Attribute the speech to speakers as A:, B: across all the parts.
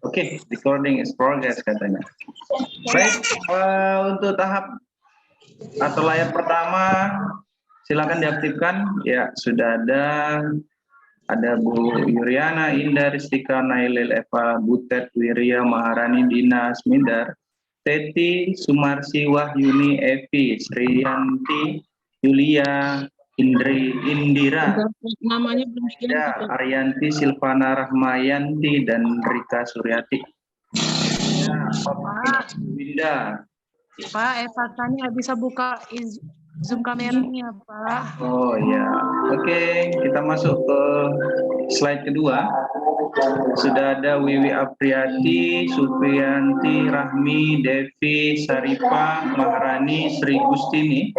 A: Oke, recording is progress katanya. Baik, untuk tahap atau layar pertama silakan diaktifkan. Ya, sudah ada Bu Yuriana, Indah, Ristika, Nailil, Eva, Butet, Wirya, Maharani, Dina, Smindar, Teti, Sumarsi, Wahyuni, Evi, Sriyanti, Yulia, Indira,
B: namanya belum
A: ya, Arianti, Silvana Rahmayanti, dan Rika Suryati. Ya, Pak Winda.
B: Pak, Eva Tani nggak bisa buka Zoom kameranya, Pak.
A: Oh ya, oke, kita masuk ke slide kedua. Sudah ada Wiwi Apriati, Supriyanti, Rahmi, Devi, Sarifa, Maharani, Sri Gustini,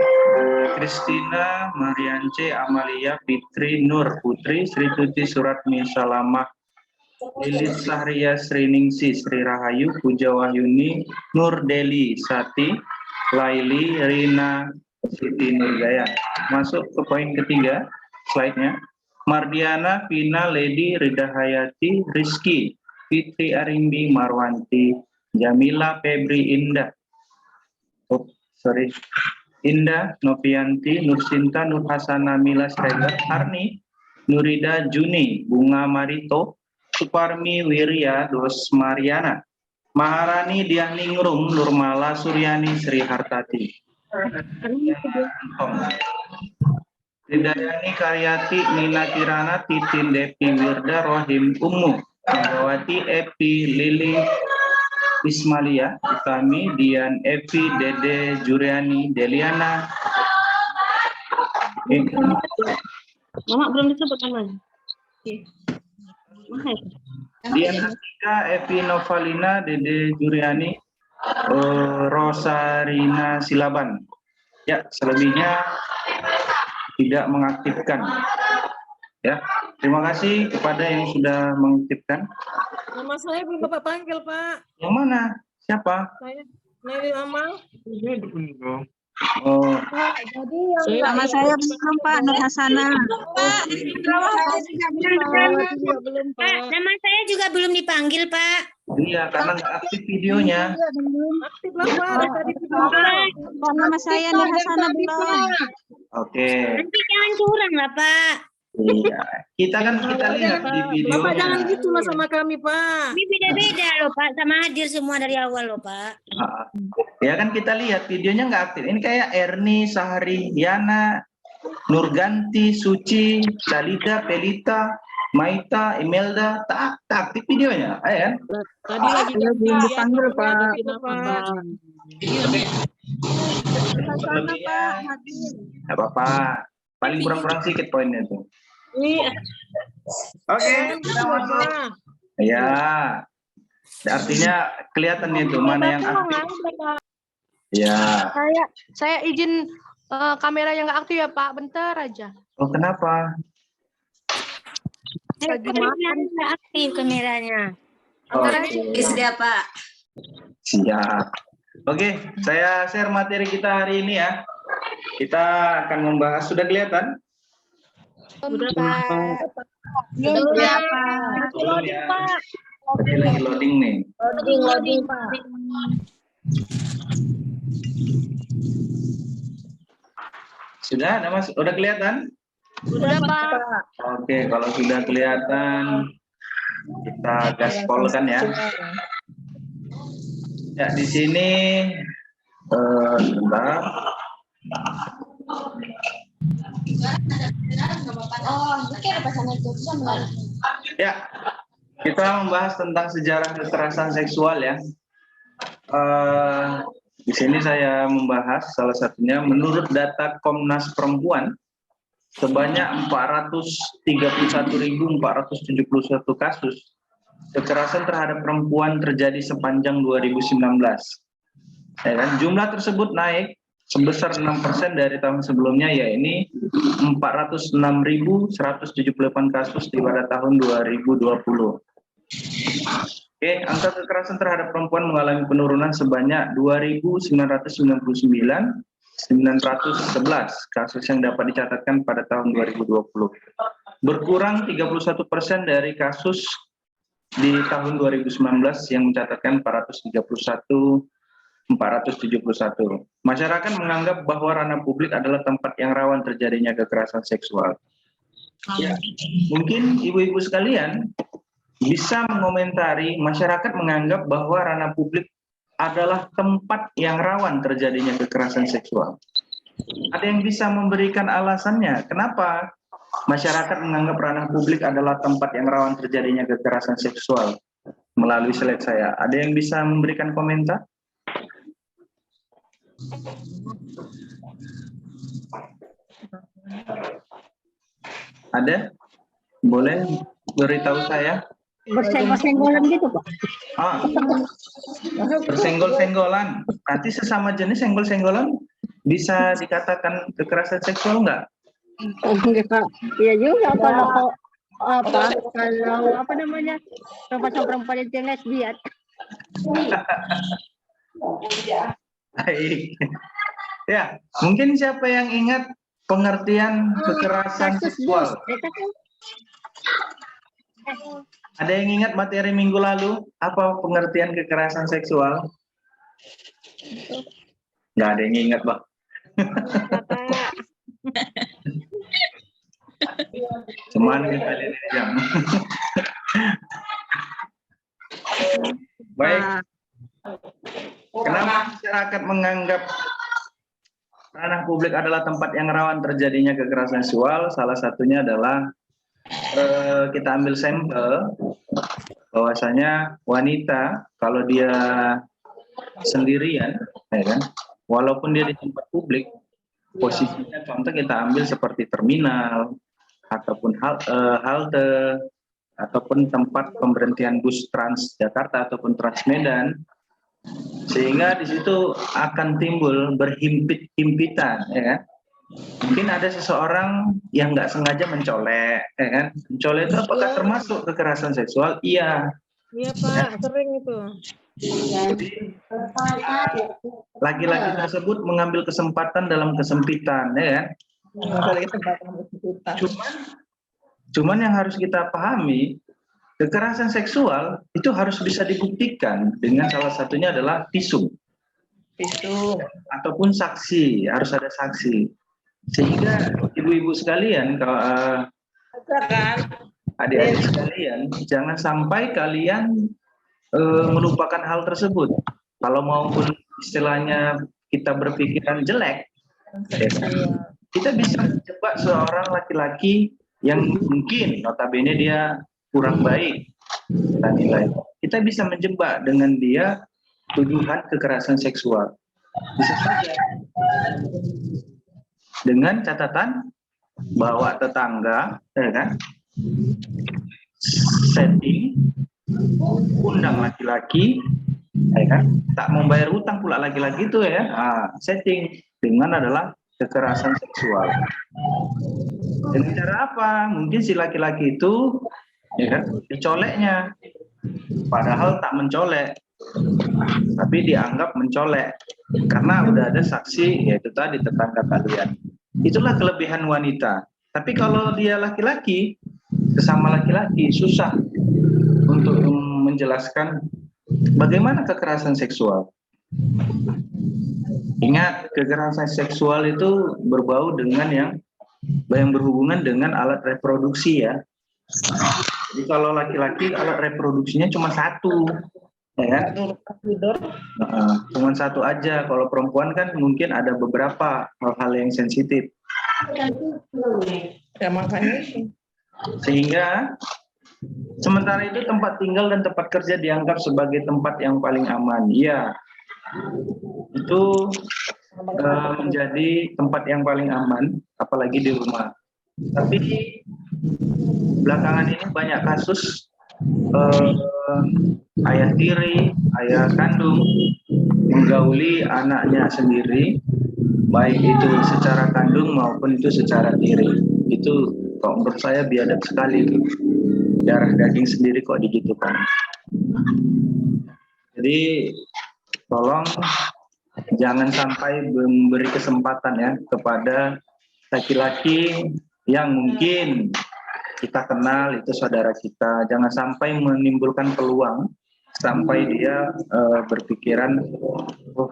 A: Kristina, Mariance, Amalia, Fitri, Nur, Putri, Sri Tuti, Suratmi, Salamah, Lilis Sahria, Sriningsi, Sri Rahayu, Puja Wahyuni, Nur Deli, Sati, Laili, Rina, Siti Nurjaya. Masuk ke poin ketiga, slide-nya. Mardiana, Vina, Lady, Rida Hayati, Rizky, Fitri Arimbi, Marwanti, Jamila, Febri, Indah. Indah, Novianti, Nursinta, Nur Hasana, Mila, Sregar, Arni, Nurida, Juni, Bunga Marito, Suparmi, Wirya, Dos Mariana, Maharani, Dianingrum, Nurmala, Suryani, Sri Hartati. Ridayani, Karyati, Nina Kirana, Titin, Devi, Wirda, Rohim, Ummu, Megawati, Epi, Lili, Ismalia, Utami, Dian, Evi, Dede, Juriani, Deliana.
B: Mama belum disebut namanya.
A: Dian Hasika, Evi Novalina, Dede Juriani, Rosarina Silaban. Ya, selebihnya tidak mengaktifkan. Ya, terima kasih kepada yang sudah mengaktifkan.
B: Nama saya belum Bapak panggil, Pak.
A: Yang mana? Siapa?
B: Saya Neri Amal.
A: Oh.
B: Jadi yang
C: Nama saya belum Pak, Nur Hasana.
B: Pak, belum Pak.
D: Nama saya juga belum dipanggil, Pak.
A: Iya, karena nggak aktif videonya.
B: Aktif lah, Pak. Tadi
C: Pak, nama saya Nur Hasana belum.
A: Oke.
D: Nanti jangan curang lah, Pak.
A: Iya, kita lihat di videonya.
B: Bapak jangan gitulah sama kami, Pak.
D: Ini beda-beda loh, Pak. Sama hadir semua dari awal loh, Pak.
A: Ya kan kita lihat videonya nggak aktif. Ini kayak Erni, Sahari, Yana, Nurganti, Suci, Salida, Pelita, Maita, Imelda, tak aktif videonya, ya.
B: Tadi lagi
C: belum dipanggil, Pak.
A: Selebihnya nggak apa-apa. Paling kurang-kurang sedikit poinnya itu.
B: Iya.
A: Oke, kita masuk. Ya, artinya kelihatan itu mana yang aktif. Ya.
E: Saya izin kamera yang nggak aktif ya Pak, bentar aja.
A: Oh, kenapa?
D: Nggak aktif kameranya.
A: Siap, Pak. Siap. Oke, saya share materi kita hari ini ya. Kita akan membahas, sudah kelihatan?
E: Sudah Pak.
A: Belum ya. Oke, lagi loading nih.
B: Loading, Pak.
A: Sudah, ada Mas? Sudah kelihatan?
E: Sudah Pak.
A: Oke, kalau sudah kelihatan, kita gaspolkan ya. Ya, di sini sebentar. Ya, kita membahas tentang sejarah kekerasan seksual ya. Di sini saya membahas salah satunya menurut data Komnas Perempuan sebanyak 431.471 kasus kekerasan terhadap perempuan terjadi sepanjang 2019. Ya kan? Jumlah tersebut naik sebesar 6% dari tahun sebelumnya, yaitu 406.178 kasus pada tahun 2020. Oke, angka kekerasan terhadap perempuan mengalami penurunan sebanyak 2.999.911 kasus yang dapat dicatatkan pada tahun 2020. berkurang 31% dari kasus di tahun 2019 yang mencatatkan 471. Masyarakat menganggap bahwa ranah publik adalah tempat yang rawan terjadinya kekerasan seksual. Ya, mungkin ibu-ibu sekalian bisa mengomentari masyarakat menganggap bahwa ranah publik adalah tempat yang rawan terjadinya kekerasan seksual. Ada yang bisa memberikan alasannya kenapa masyarakat menganggap ranah publik adalah tempat yang rawan terjadinya kekerasan seksual melalui slide saya. Ada yang bisa memberikan komentar? Ada? Boleh beritahu saya?
C: Bersenggol-senggolan gitu, Pak.
A: Ah, bersenggol-senggolan. Nanti sesama jenis senggol-senggolan bisa dikatakan kekerasan seksual nggak?
C: Enggak, Kak. Iya juga kalau kalau apa namanya? Perempuan itu yang lesbian.
A: Baik. Ya, mungkin siapa yang ingat pengertian kekerasan seksual? Ada yang ingat materi minggu lalu? Apa pengertian kekerasan seksual? Nggak ada yang ingat, Bang. Cuman kalian jam. Baik. Kenapa masyarakat menganggap ranah publik adalah tempat yang rawan terjadinya kekerasan seksual? Salah satunya adalah kita ambil sampel bahwasanya wanita kalau dia sendirian, ya kan, walaupun dia di tempat publik, posisinya contoh kita ambil seperti terminal ataupun halte ataupun tempat pemberhentian bus Transjakarta ataupun Transmedan, sehingga di situ akan timbul berhimpit-himpitan, ya kan? Mungkin ada seseorang yang nggak sengaja mencolek, ya kan? Mencolek itu apakah termasuk kekerasan seksual? Iya.
F: Iya Pak, sering itu.
A: Laki-laki tersebut mengambil kesempatan dalam kesempitan, ya kan? Cuman yang harus kita pahami, kekerasan seksual itu harus bisa dibuktikan dengan salah satunya adalah visum. Ataupun saksi, harus ada saksi. Sehingga ibu-ibu sekalian, kalau adik-adik sekalian, jangan sampai kalian melupakan hal tersebut. Kalau maupun istilahnya kita berpikiran jelek, ya, kita bisa menjebak seorang laki-laki yang mungkin notabene dia kurang baik kita nilai. Kita bisa menjebak dengan dia tuduhan kekerasan seksual. Bisa saja. Dengan catatan bahwa tetangga, ya kan, setting, undang laki-laki, ya kan, tak membayar utang pula laki-laki itu, ya, setting dengan adalah kekerasan seksual. Dengan cara apa? Mungkin si laki-laki itu, ya kan, dicoleknya, padahal tak mencolek, tapi dianggap mencolek karena udah ada saksi, yaitu tadi tetangga kalian. Itulah kelebihan wanita. Tapi kalau dia laki-laki, sesama laki-laki, susah untuk menjelaskan bagaimana kekerasan seksual. Ingat, kekerasan seksual itu berbau dengan yang berhubungan dengan alat reproduksi, ya. Jadi kalau laki-laki alat reproduksinya cuma satu, ya kan? Cuma satu aja. Kalau perempuan kan mungkin ada beberapa hal-hal yang sensitif.
F: Ya makanya.
A: Sehingga sementara itu tempat tinggal dan tempat kerja dianggap sebagai tempat yang paling aman. Iya, itu menjadi tempat yang paling aman, apalagi di rumah. Tapi belakangan ini banyak kasus ayah tiri, ayah kandung menggauli anaknya sendiri, baik itu secara kandung maupun itu secara tiri. Itu kok menurut saya biadab sekali. Darah daging sendiri kok digitukan. Jadi tolong jangan sampai memberi kesempatan, ya, kepada laki-laki yang mungkin kita kenal, itu saudara kita. Jangan sampai menimbulkan peluang sampai dia berpikiran, oh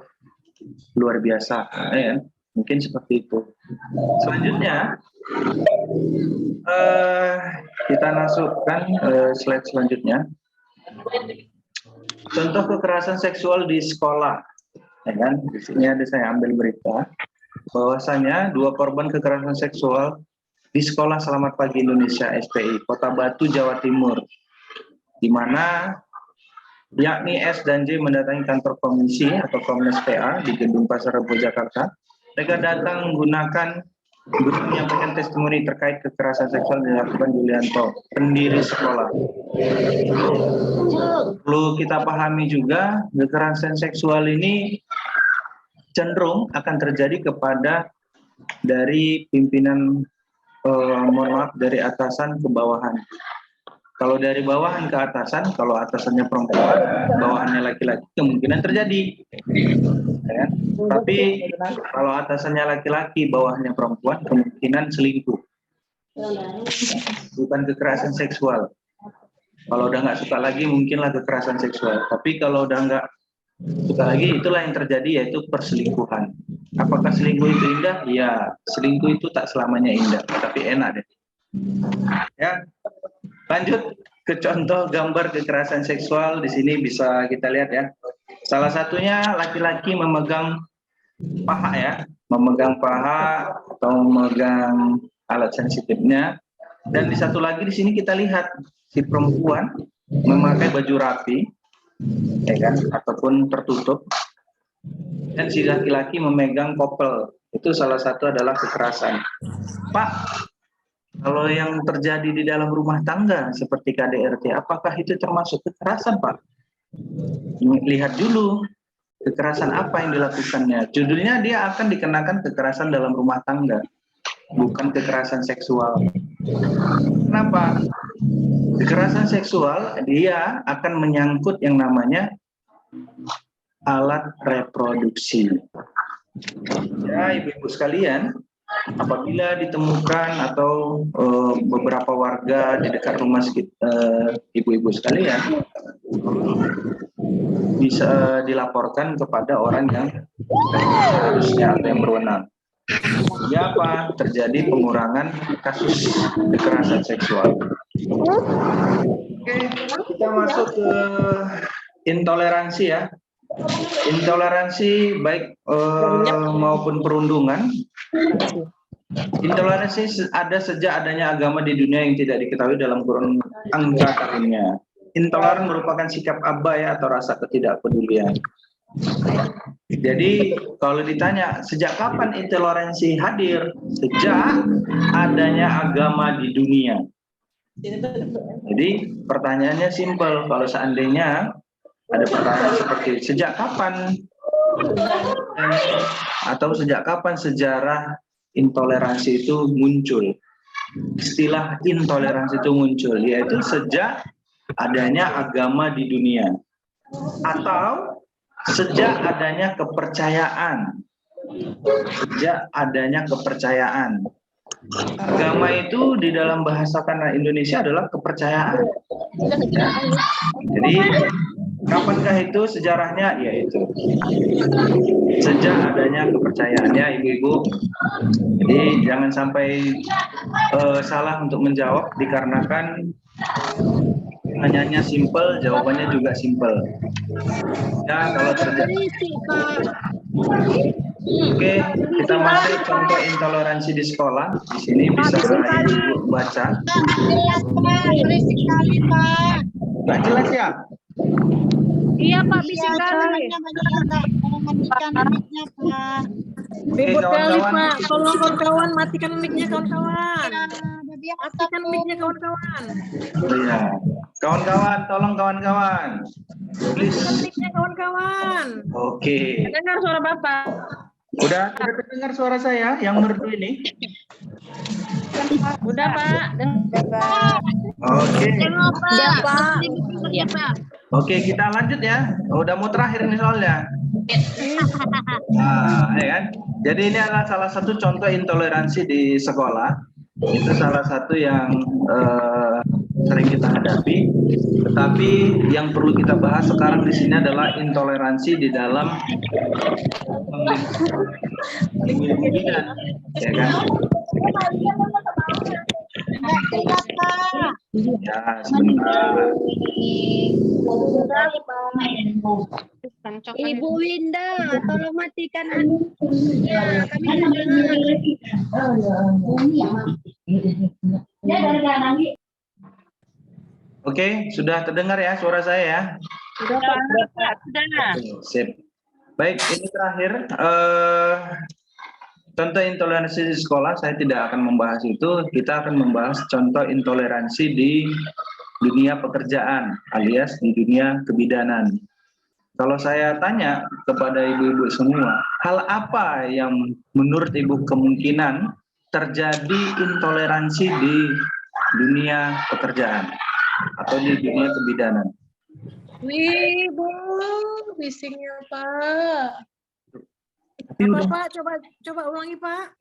A: luar biasa, ya. Mungkin seperti itu. Selanjutnya, kita masukkan slide selanjutnya. Contoh kekerasan seksual di sekolah. Ya kan? Di sini ada saya ambil berita bahwasanya 2 korban kekerasan seksual di Sekolah Selamat Pagi Indonesia SPI Kota Batu, Jawa Timur, di mana yakni S dan J mendatangi kantor komisi atau Komnas PA di Gedung Pasar Rebo, Jakarta. Mereka datang menggunakan guna menyampaikan testimoni terkait kekerasan seksual yang dilakukan Julianto, pendiri sekolah. Perlu kita pahami juga, kekerasan seksual ini cenderung akan terjadi kepada dari pimpinan, mohon maaf, dari atasan ke bawahan. Kalau dari bawahan ke atasan, kalau atasannya perempuan, bawahannya laki-laki, kemungkinan terjadi. Ya. Tapi kalau atasannya laki-laki, bawahannya perempuan, kemungkinan selingkuh. Bukan kekerasan seksual. Kalau udah nggak suka lagi, mungkinlah kekerasan seksual. Tapi kalau udah nggak suka lagi, itulah yang terjadi, yaitu perselingkuhan. Apakah selingkuh itu indah? Ya, selingkuh itu tak selamanya indah, tapi enak deh. Ya, lanjut ke contoh gambar kekerasan seksual. Di sini bisa kita lihat ya. Salah satunya laki-laki memegang paha ya, memegang paha atau memegang alat sensitifnya. Dan di satu lagi di sini kita lihat si perempuan memakai baju rapi, ya kan, ataupun tertutup. Dan si laki-laki memegang kopel. Itu salah satu adalah kekerasan. Pak, kalau yang terjadi di dalam rumah tangga seperti KDRT, apakah itu termasuk kekerasan, Pak? Lihat dulu kekerasan apa yang dilakukannya. Judulnya dia akan dikenakan kekerasan dalam rumah tangga, bukan kekerasan seksual. Kenapa? Kekerasan seksual dia akan menyangkut yang namanya alat reproduksi. Ya, ibu-ibu sekalian, apabila ditemukan atau beberapa warga di dekat rumah ibu-ibu sekalian, bisa dilaporkan kepada orang yang harusnya atau yang berwenang. Ya, apa? Terjadi pengurangan kasus kekerasan seksual. Oke, kita masuk ke intoleransi ya. Intoleransi baik maupun perundungan. Intoleransi ada sejak adanya agama di dunia yang tidak diketahui dalam kurun angka tahunnya. Intoleran merupakan sikap abai atau rasa ketidakpedulian. Jadi kalau ditanya sejak kapan intoleransi hadir? Sejak adanya agama di dunia. Jadi pertanyaannya simpel. Kalau seandainya ada pertanyaan seperti sejak kapan atau sejak kapan sejarah intoleransi itu muncul? Istilah intoleransi itu muncul, yaitu sejak adanya agama di dunia atau sejak adanya kepercayaan. Sejak adanya kepercayaan. Agama itu di dalam bahasa Indonesia adalah kepercayaan. Ya. Jadi kapankah itu sejarahnya? Yaitu sejak adanya kepercayaannya, ibu-ibu. Jadi jangan sampai salah untuk menjawab dikarenakan pertanyaannya simpel, jawabannya juga simpel. Ya, kalau terjadi. Oke, kita masuk contoh intoleransi di sekolah. Di sini bisa ibu baca.
D: Berisik sekali, Pak.
A: Nggak jelas ya?
B: Iya Pak, bisik kali.
D: Matikan mic-nya, Pak.
B: Ribut kali
A: kawan-kawan.
B: Pak. Tolong kawan-kawan, matikan mic-nya kawan-kawan. Matikan mic-nya kawan-kawan.
A: Iya. Kawan-kawan, tolong kawan-kawan. Please.
B: Matikan mic-nya kawan-kawan.
A: Oke.
B: Dengar suara Bapak.
A: Udah terdengar suara saya yang merdu ini?
B: Udah Pak.
A: Oke.
B: Udah Pak. Iya Pak.
A: Oke, kita lanjut ya. Udah mau terakhir nih soalnya. Nah, ya kan? Jadi ini adalah salah satu contoh intoleransi di sekolah. Itu salah satu yang sering kita hadapi. Tetapi yang perlu kita bahas sekarang di sini adalah intoleransi di dalam lingkungan bidan, ya kan? Ya, sebentar.
C: Ibu Winda, tolong matikan ya, kami dengar.
A: Oke, sudah terdengar ya suara saya ya?
C: Sudah, Pak.
A: Oke, sip. Baik, ini terakhir contoh intoleransi di sekolah. Saya tidak akan membahas itu. Kita akan membahas contoh intoleransi di dunia pekerjaan alias di dunia kebidanan. Kalau saya tanya kepada ibu-ibu semua, hal apa yang menurut ibu kemungkinan terjadi intoleransi di dunia pekerjaan atau di dunia kebidanan?
E: Wih, Bu, bisingnya, Pak.
B: Apa, Pak? Coba ulangi, Pak.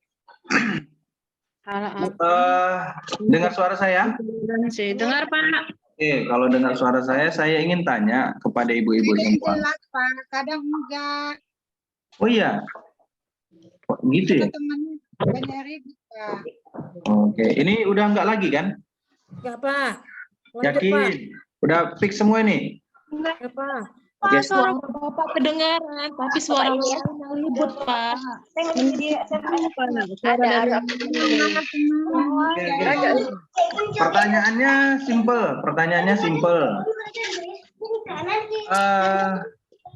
A: Dengar suara saya?
E: Dengar, Pak.
A: Oke, kalau dengar suara saya ingin tanya kepada ibu-ibu semua.
G: Jelas, Pak. Kadang enggak.
A: Oh iya, kok gitu ya?
G: Teman banyak ribut, Pak.
A: Oke, ini udah enggak lagi kan?
B: Enggak, Pak. Lanjut, Pak.
A: Yakin? Udah fix semua ini?
B: Enggak, Pak.
A: Oke.
E: Suara Bapak kedengaran, tapi suara yang ribut, Pak.
A: Pertanyaannya simple.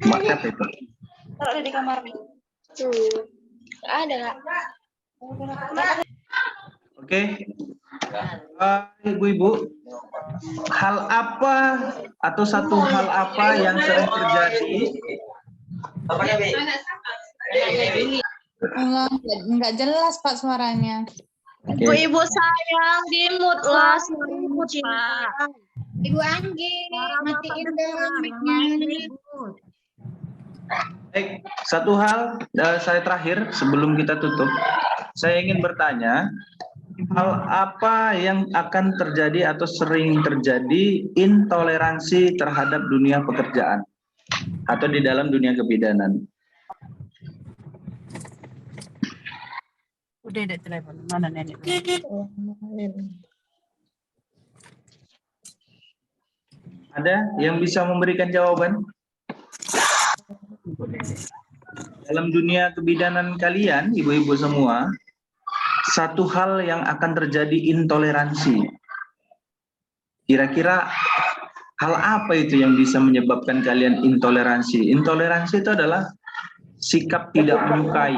A: Mbak siapa itu?
D: Kalau ada di kamar. Ada nggak?
A: Oke. Ibu-ibu, hal apa atau satu hal apa yang sering terjadi?
G: Enggak jelas, Pak, suaranya.
A: Oke.
E: Ibu sayang, dimut lah, dimut, Pak.
G: Ibu Anggi, matiin dulu mic-nya.
A: Baik, satu hal saya terakhir sebelum kita tutup, saya ingin bertanya, hal apa yang akan terjadi atau sering terjadi intoleransi terhadap dunia pekerjaan atau di dalam dunia kebidanan?
B: Udah ada telepon. Mana nenek?
A: Ada yang bisa memberikan jawaban? Dalam dunia kebidanan kalian, ibu-ibu semua, satu hal yang akan terjadi intoleransi. Kira-kira hal apa itu yang bisa menyebabkan kalian intoleransi? Intoleransi itu adalah sikap tidak menyukai,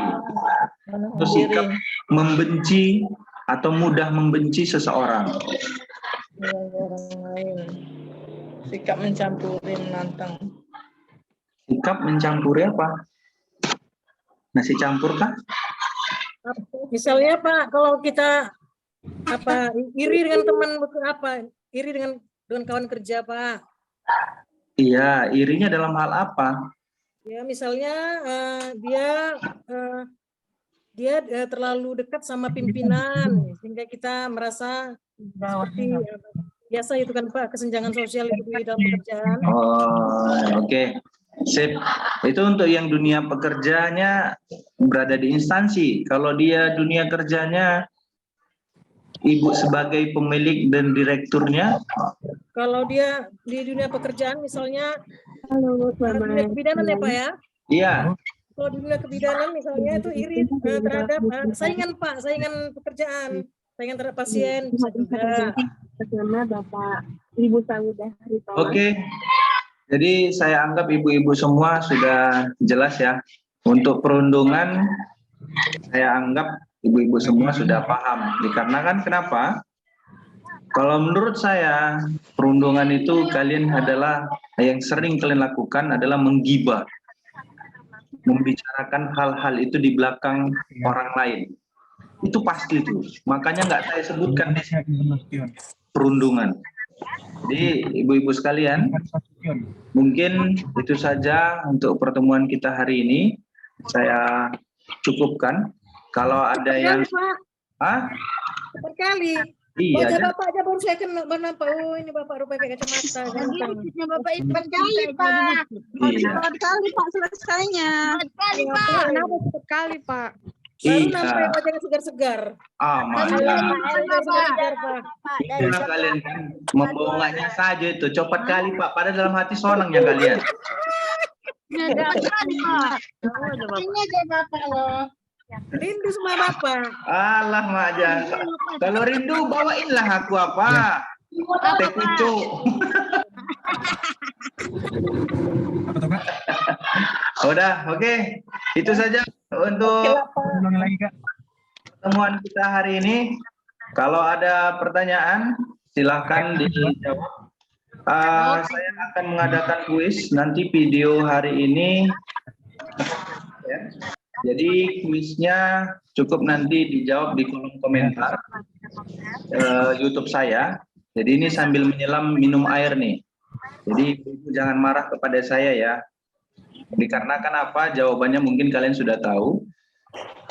A: atau sikap membenci atau mudah membenci seseorang.
F: Sikap mencampuri, menantang.
A: Sikap mencampuri apa? Nasi campur kah?
B: Misalnya, Pak, kalau kita iri dengan teman iri dengan kawan kerja, Pak.
A: Iya, irinya dalam hal apa?
B: Ya, misalnya dia terlalu dekat sama pimpinan sehingga kita merasa seperti biasa itu kan, Pak, kesenjangan sosial itu di dalam pekerjaan.
A: Oh, oke. Sip. Itu untuk yang dunia pekerjaannya berada di instansi. Kalau dia dunia kerjanya ibu sebagai pemilik dan direkturnya.
B: Kalau dia di dunia pekerjaan misalnya dunia kebidanan ya, Pak ya?
A: Iya.
B: Kalau di dunia kebidanan misalnya itu iri terhadap saingan, Pak, saingan pekerjaan, saingan terhadap pasien bisa juga.
C: Bersama Bapak Ibu Saudah.
A: Oke. Jadi saya anggap ibu-ibu semua sudah jelas ya. Untuk perundungan saya anggap ibu-ibu semua sudah paham. Dikarenakan kenapa? Kalau menurut saya perundungan itu kalian adalah yang sering kalian lakukan adalah menggibah, membicarakan hal-hal itu di belakang orang lain. Itu pasti itu. Makanya nggak saya sebutkan di sini perundungan. Jadi ibu-ibu sekalian, mungkin itu saja untuk pertemuan kita hari ini. Saya cukupkan. Kalau ada yang
B: 4 kali.
A: Iya,
B: Wajah
A: dan
B: bapak aja baru saya kenal nampak. Oh, ini bapak rupanya pakai kacamata. Ganteng.
G: Bapak itu 4 kali, Pak.
A: iya.
G: 4 kali, Pak, selesainya. 4 kali, Pak.
E: Kenapa cepet kali, Pak?
B: Baru
A: Iya.
B: nampak wajahnya segar-segar.
A: Mantap.
B: Segar-segar, Pak.
A: Ya, kalian kan membohongannya saja itu. Cepat kali, Pak. Padahal dalam hati sonangnya kalian.
G: Ada 4 kali, Pak. Ini aja Bapak loh.
B: Rindu sama bapak.
A: Alah, Mak Aja. Kalau rindu, bawainlah aku apa? Teh pucuk. Udah, oke. Itu saja untuk pertemuan kita hari ini. Kalau ada pertanyaan, silahkan dijawab. Saya akan mengadakan kuis nanti video hari ini. Ya. Jadi kuisnya cukup nanti dijawab di kolom komentar YouTube saya. Jadi ini sambil menyelam minum air nih. Jadi jangan marah kepada saya ya. Dikarenakan apa? Jawabannya mungkin kalian sudah tahu.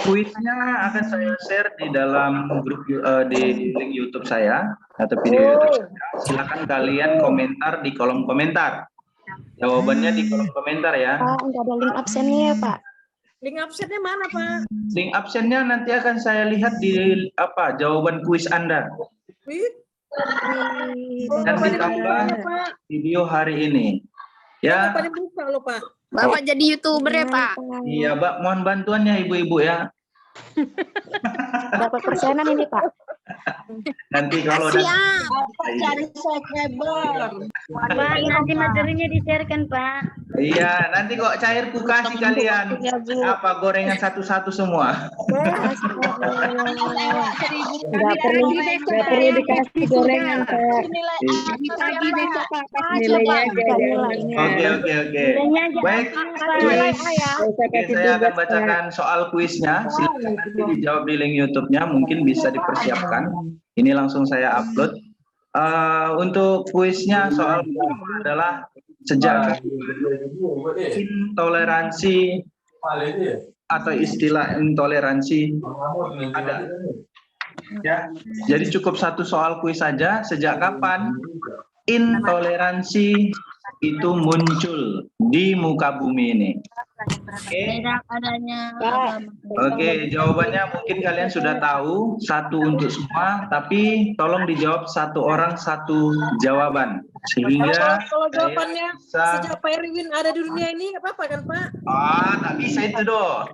A: Kuisnya akan saya share di dalam grup di link YouTube saya atau video YouTube saya. Silakan kalian komentar di kolom komentar. Jawabannya di kolom komentar ya.
E: Pak, nggak ada link absennya ya, Pak?
B: Link absennya mana, Pak?
A: Link absennya nanti akan saya lihat di jawaban kuis Anda.
B: Wih,
A: Dan ditambah video hari ini. Ya,
B: Bapak dibuka loh, Pak.
G: Bapak jadi YouTuber ya, Pak.
A: iya, Mbak, mohon bantuannya ibu-ibu ya.
E: Dapat persenan ini, Pak.
A: Nanti kalau udah
G: Bapak cari subscriber.
D: Pak, nanti materinya di-share-kan, Pak.
A: iya, nanti kok cair ku kasih kalian apa gorengan satu-satu semua.
C: Nggak perlu dikasih gorengan, Pak.
G: Pagi besok, Pak.
C: Nilainya aja.
A: Oke.
D: Nilainya aja.
A: Baik, kuis. Oke, saya akan bacakan soal kuisnya. Silakan nanti dijawab di link YouTube-nya, mungkin bisa dipersiapkan. Ini langsung saya upload. Untuk kuisnya soal pertama adalah sejak intoleransi atau istilah intoleransi ada. Ya, jadi cukup satu soal kuis saja. Sejak kapan intoleransi itu muncul di muka bumi ini? Oke.
D: Adanya
A: Oke, jawabannya mungkin kalian sudah tahu, satu untuk semua, tapi tolong dijawab satu orang satu jawaban sehingga
B: Kalau jawabannya
A: saya bisa.
B: sejak Pak Erwin ada di dunia ini, nggak apa-apa kan, Pak?
A: Tak bisa itu dong.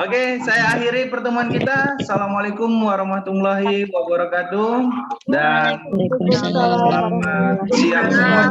A: Oke, saya akhiri pertemuan kita. Assalamualaikum warahmatullahi wabarakatuh dan selamat siang semua.